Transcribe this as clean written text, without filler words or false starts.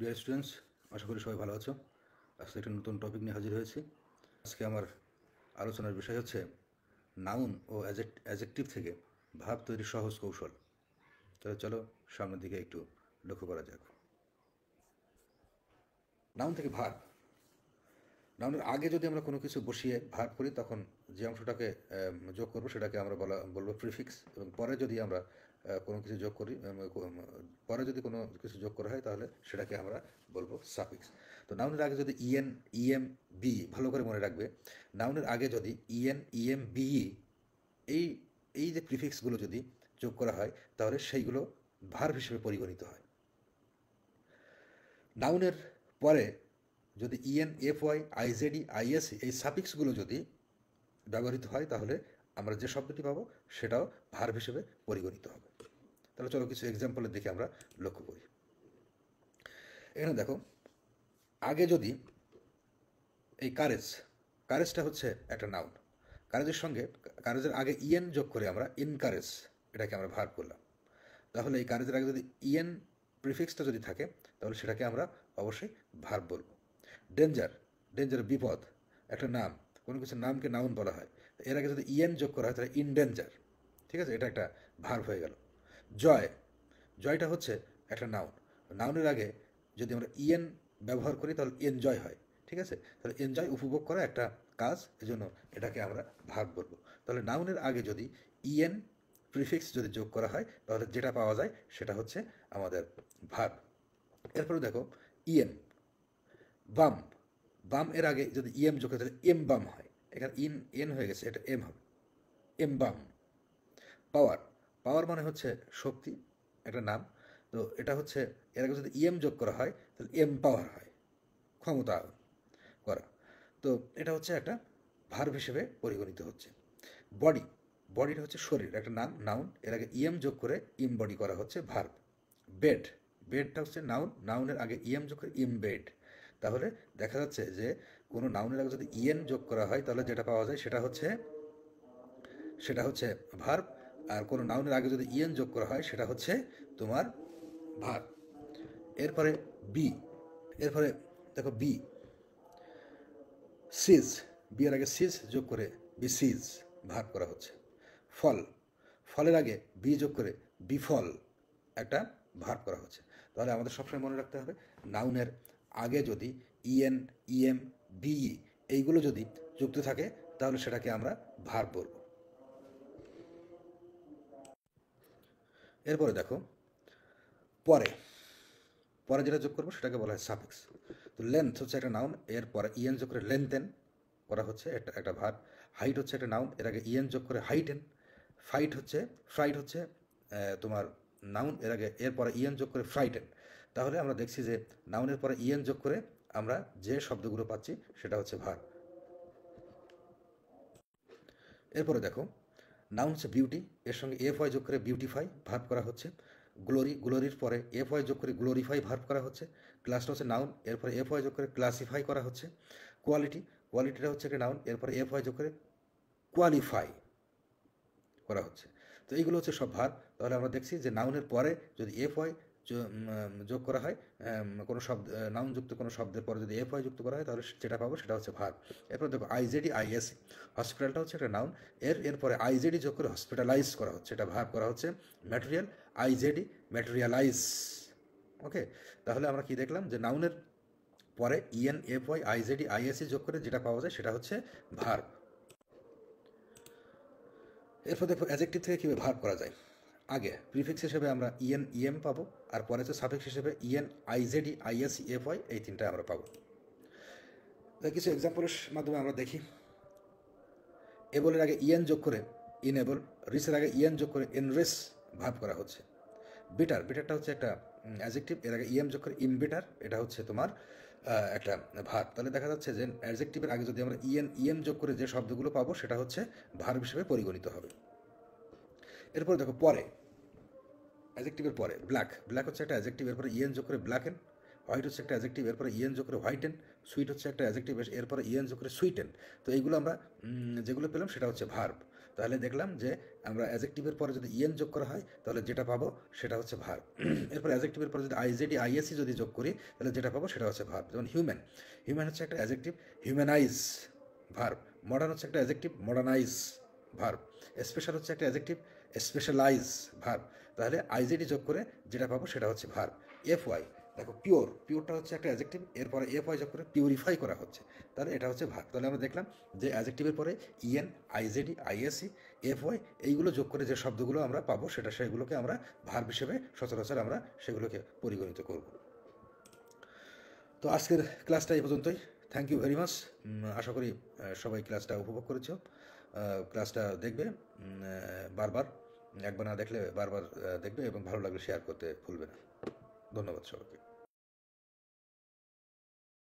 Dear students, আশা করি সবাই ভালো আছো। আজকে একটা নতুন টপিক নিয়ে হাজির হয়েছি। আজকে আমার আলোচনার বিষয় হচ্ছে নাউন ও অ্যাজেক্টিভ থেকে ভাব তৈরির সহজ কৌশল। তাহলে চলো সামনের দিকে একটু লক্ষ্য করা যাক। নাউন থেকে ভার্ব। নাউনের আগে যদি আমরা কোনো কিছু বসিয়ে ভার্ব করি, তখন যে অংশটাকে যোগ করবো সেটাকে আমরা বলবো প্রিফিক্স। এবং পরে যদি আমরা কোনো কিছু যোগ করি, পরে যদি কোনো কিছু যোগ করা হয়, তাহলে সেটাকে আমরা বলবো সাফিক্স। তো নাউনের আগে যদি ইএন, ইএম, বি, ভালো করে মনে রাখবে, নাউনের আগে যদি ইএন, ইএম, বিই, এই এই যে প্রিফিক্সগুলো যদি যোগ করা হয়, তাহলে সেইগুলো ভার্ব হিসেবে পরিগণিত হয়। নাউনের পরে যদি ইএন, এফ ওয়াই, আইজেডি, আইএসি এই সাফিক্সগুলো যদি ব্যবহৃত হয়, তাহলে আমরা যে শব্দটি পাবো সেটাও ভার্ব হিসেবে পরিগণিত হবে। তাহলে চলো কিছু এক্সাম্পলের দিকে আমরা লক্ষ্য করি। এখানে দেখো, আগে যদি এই কারেজটা হচ্ছে একটা নাউন। কারেজের সঙ্গে, কারেজের আগে ইএন যোগ করে আমরা ইনকারেজ, এটাকে আমরা ভার্ব করলাম। তাহলে এই কারেজের আগে যদি ইএন প্রিফিক্সটা যদি থাকে, তাহলে সেটাকে আমরা অবশ্যই ভার্ব বলবো। ডেঞ্জার বিপদ, একটা নাম, কোনো কিছু নামকে নাউন বলা হয়। এর আগে যদি ইএন যোগ করা হয়, তাহলে ইনডেঞ্জার, ঠিক আছে, এটা একটা ভার্ব হয়ে গেল। জয়টা হচ্ছে একটা নাউন। নাউনের আগে যদি আমরা ইএন ব্যবহার করি, তাহলে এনজয় হয়, ঠিক আছে। তাহলে এনজয় উপভোগ করা একটা কাজ, এজন্য এটাকে আমরা ভার্ব বলবো। তাহলে নাউনের আগে যদি ইএন প্রিফিক্স যদি যোগ করা হয়, তাহলে যেটা পাওয়া যায় সেটা হচ্ছে আমাদের ভার্ব। এরপরে দেখো, ইএম, বাম, বাম এর আগে যদি ইএম যোগ করে, তাহলে এম বাম হয়। এখানে এন হয়ে গেছে, এটা এম হবে, এম বাম। পাওয়ার, পাওয়ার মানে হচ্ছে শক্তি, একটা নাম। তো এটা হচ্ছে, এর আগে যদি ইএম যোগ করা হয়, তাহলে এম পাওয়ার হয়, ক্ষমতা করা। তো এটা হচ্ছে একটা ভার্ব হিসেবে পরিগণিত হচ্ছে। বডি, বডিটা হচ্ছে শরীর, একটা নাউন। এর আগে ইএম যোগ করে ইমবডি করা হচ্ছে ভার্ব। বেড, বেডটা হচ্ছে নাউন, নাউনের আগে ইএম যোগ করে ইমবেড। তাহলে দেখা যাচ্ছে যে কোনো নাউনের আগে যদি ইএন যোগ করা হয়, তাহলে যেটা পাওয়া যায় সেটা হচ্ছে ভার্ব। আর কোনো নাউনের আগে যদি ইএন যোগ করা হয়, সেটা হচ্ছে তোমার ভার্ব। এরপরে বি, এরপরে দেখো বি, সিজ, বিয়ের আগে সিজ যোগ করে বিসিজ ভার্ব করা হচ্ছে। ফল, ফলের আগে বি যোগ করে বিফল একটা ভার্ব করা হচ্ছে। তাহলে আমাদের সবসময় মনে রাখতে হবে, নাউনের আগে যদি ইএন, ইএম, বিই এইগুলো যদি যুক্ত থাকে, তাহলে সেটাকে আমরা ভার্ব বলবো। এরপরে দেখো, পরে, পরে যেটা যোগ করবো সেটাকে বলা হয় সাফিক্স। তো লেন্থ হচ্ছে একটা নাউন, এর পরে ইএন যোগ করে লেন্থেন করা হচ্ছে, একটা ভার্ব। হাইট হচ্ছে একটা নাউন, এর আগে ইএন যোগ করে হাইটেন। ফ্রাইট হচ্ছে তোমার নাউন, এর পরে ইএন যোগ করে ফ্রাইটেন। তাহলে আমরা দেখছি যে নাউনের পরে ইএন যোগ করে আমরা যে শব্দগুলো পাচ্ছি সেটা হচ্ছে ভার্ব। এরপরে দেখো, নাউন হচ্ছে বিউটি, এর সঙ্গে এফ ওয়াই যোগ করে বিউটিফাই ভার্ব করা হচ্ছে। গ্লোরি, গ্লোরির পরে এফ ওয়াই যোগ করে গ্লোরিফাই ভার্ব করা হচ্ছে। ক্লাসটা হচ্ছে নাউন, এরপরে এফ ওয়াই যোগ করে ক্লাসিফাই করা হচ্ছে। কোয়ালিটি, কোয়ালিটিটা হচ্ছে একটা নাউন, এরপরে এফ ওয়াই যোগ করে কোয়ালিফাই করা হচ্ছে। তো এইগুলো হচ্ছে সব ভার্ব। তাহলে আমরা দেখছি যে নাউনের পরে যদি এফ ওয়াই যোগ করা হয়, কোনো শব্দ, নাউন যুক্ত কোনো শব্দের পরে যদি এফ ওয়াই যুক্ত করা হয়, তাহলে যেটা পাবো সেটা হচ্ছে ভার্ব। এরপর দেখো আইজেডি, আইএসি, হসপিটালটা হচ্ছে একটা নাউন, এরপরে আইজেডি যোগ করে হসপিটালাইজ করা হচ্ছে, এটা ভার্ব করা হচ্ছে। Material, আইজেডি, materialise. ওকে, তাহলে আমরা কি দেখলাম যে নাউনের পরে ইএন, এফ ওয়াই, আইজেডি, আইএসি যোগ করে যেটা পাওয়া যায় সেটা হচ্ছে ভার্ব। এরপর দেখো অ্যাজেক্টিভ থেকে কীভাবে ভার্ব করা যায়। আগে প্রিফিক্স হিসেবে আমরা ইএন, ইএম পাবো, আর পরে হচ্ছে সাফিক্স হিসেবে ইএন, আইজেডি, আইএসি, এফ ওয়াই, এই তিনটা আমরা পাবো। কিছু এক্সাম্পলের মাধ্যমে আমরা দেখি। এবলের আগে ইএন যোগ করে ইনএবল, রিসের আগে ইএন যোগ করে এনরিস ভার্ব করা হচ্ছে। বিটারটা হচ্ছে একটা অ্যাজেক্টিভ, এর আগে ইএম যোগ করে ইমবিটার, এটা হচ্ছে তোমার একটা ভার্ব। তাহলে দেখা যাচ্ছে যে অ্যাডজেক্টিভের আগে যদি আমরা ইএন, ইএম যোগ করে যে শব্দগুলো পাবো সেটা হচ্ছে ভার্ব হিসেবে পরিগণিত হবে। এরপরে দেখো, পরে, অ্যাজেক্টিভের পরে ব্ল্যাক হচ্ছে একটা অ্যাজেক্টিভ, এরপরে ইএন যোগ করে ব্ল্যাকেন। হোয়াইট হচ্ছে একটা অ্যাজেক্টিভ, এরপরে ইএন যোগ করে হোয়াইটেন। সুইট হচ্ছে একটা অ্যাজেক্টিভ, এরপরে ইএন যোগ করে সুইটেন। তো এইগুলো আমরা যেগুলো পেলাম সেটা হচ্ছে ভার্ব। তাহলে দেখলাম যে আমরা অ্যাজেক্টিভের পরে যদি ইএন যোগ করা হয় তাহলে যেটা পাবো সেটা হচ্ছে ভার্ব। এরপর অ্যাজেক্টিভের পরে যদি আইজেডি আইএসি যদি যোগ করি তাহলে যেটা পাবো সেটা হচ্ছে ভার্ব। যেমন হিউম্যান, হিউম্যান হচ্ছে একটা অ্যাজেক্টিভ, হিউম্যানাইজ ভার্ব। মডার্ন হচ্ছে একটা অ্যাজেক্টিভ, মডার্নাইজ ভার্ব। স্পেশাল হচ্ছে একটা অ্যাজেক্টিভ, স্পেশালাইজ ভার্ব। তাহলে আইজেডি যোগ করে যেটা পাবো সেটা হচ্ছে ভার্ব। এফ ওয়াই, দেখো পিওর, পিওরটা হচ্ছে একটা অ্যাজেক্টিভ, এরপরে এফ ওয়াই যোগ করে পিউরিফাই করা হচ্ছে, তাহলে এটা হচ্ছে ভার্ব। তাহলে আমরা দেখলাম যে অ্যাজেক্টিভের পরে ইএন, আইজেডি, আইএসি, এফ ওয়াই এইগুলো যোগ করে যে শব্দগুলো আমরা পাবো সেগুলোকে আমরা ভার্ব হিসেবে সচরাচর আমরা সেগুলোকে পরিগণিত করব। তো আজকের ক্লাসটা এই পর্যন্তই। Thank you very much. আশা করি সবাই ক্লাসটা উপভোগ করেছো। ক্লাসটা দেখবে বারবার, একবার না দেখলে বারবার দেখবে এবং ভালো লাগলে শেয়ার করতে ভুলবে না। ধন্যবাদ সবাইকে।